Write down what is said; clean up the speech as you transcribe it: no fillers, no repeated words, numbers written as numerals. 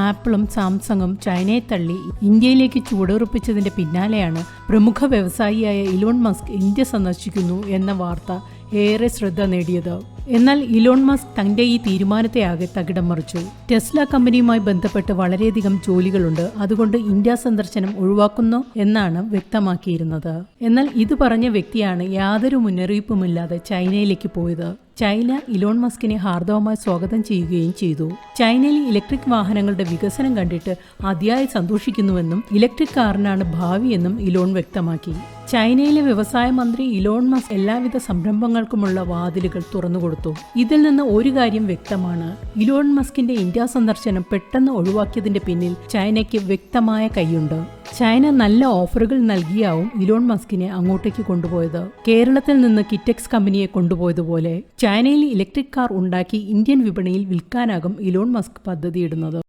ആപ്പിളും സാംസങ്ങും ചൈനയെ തള്ളി ഇന്ത്യയിലേക്ക് ചുവടുറപ്പിച്ചതിന്റെ പിന്നാലെയാണ് പ്രമുഖ വ്യവസായിയായ ഇലോൺ മസ്ക് ഇന്ത്യ സന്ദർശിക്കുന്നു എന്ന വാർത്ത ഏറെ ശ്രദ്ധ നേടിയത്. എന്നാൽ ഇലോൺ മസ്ക് തന്റെ ഈ തീരുമാനത്തെ ആകെ തകിടം മറിച്ചു. ടെസ്ല കമ്പനിയുമായി ബന്ധപ്പെട്ട് വളരെയധികം ജോലികളുണ്ട്, അതുകൊണ്ട് ഇന്ത്യ സന്ദർശനം ഒഴിവാക്കുന്നു എന്നാണ് വ്യക്തമാക്കിയിരുന്നത്. എന്നാൽ ഇത് പറഞ്ഞ വ്യക്തിയാണ് യാതൊരു മുന്നറിയിപ്പുമില്ലാതെ ചൈനയിലേക്ക് പോയത്. ചൈന ഇലോൺ മസ്കിനെ ഹാർദവമായി സ്വാഗതം ചെയ്യുകയും ചെയ്തു. ചൈനയിൽ ഇലക്ട്രിക് വാഹനങ്ങളുടെ വികസനം കണ്ടിട്ട് അതിയായി സന്തോഷിക്കുന്നുവെന്നും ഇലക്ട്രിക് കാറിനാണ് ഭാവിയെന്നും ഇലോൺ വ്യക്തമാക്കി. ചൈനയിലെ വ്യവസായ മന്ത്രി ഇലോൺ മസ്ക് എല്ലാവിധ സംരംഭങ്ങൾക്കുമുള്ള വാതിലുകൾ തുറന്നുകൊടുത്തു. ഇതിൽ നിന്ന് ഒരു കാര്യം വ്യക്തമാണ്, ഇലോൺ മസ്കിന്റെ ഇന്ത്യ സന്ദർശനം പെട്ടെന്ന് ഒഴിവാക്കിയതിന്റെ പിന്നിൽ ചൈനയ്ക്ക് വ്യക്തമായ കൈയുണ്ട്. ചൈന നല്ല ഓഫറുകൾ നൽകിയാവും ഇലോൺ മസ്കിനെ അങ്ങോട്ടേക്ക് കൊണ്ടുപോയത്. കേരളത്തിൽ നിന്ന് കിറ്റെക്സ് കമ്പനിയെ കൊണ്ടുപോയതുപോലെ ചൈനയിൽ ഇലക്ട്രിക് കാർ ഉണ്ടാക്കി ഇന്ത്യൻ വിപണിയിൽ വിൽക്കാനാകും ഇലോൺ മസ്ക് പദ്ധതിയിടുന്നത്.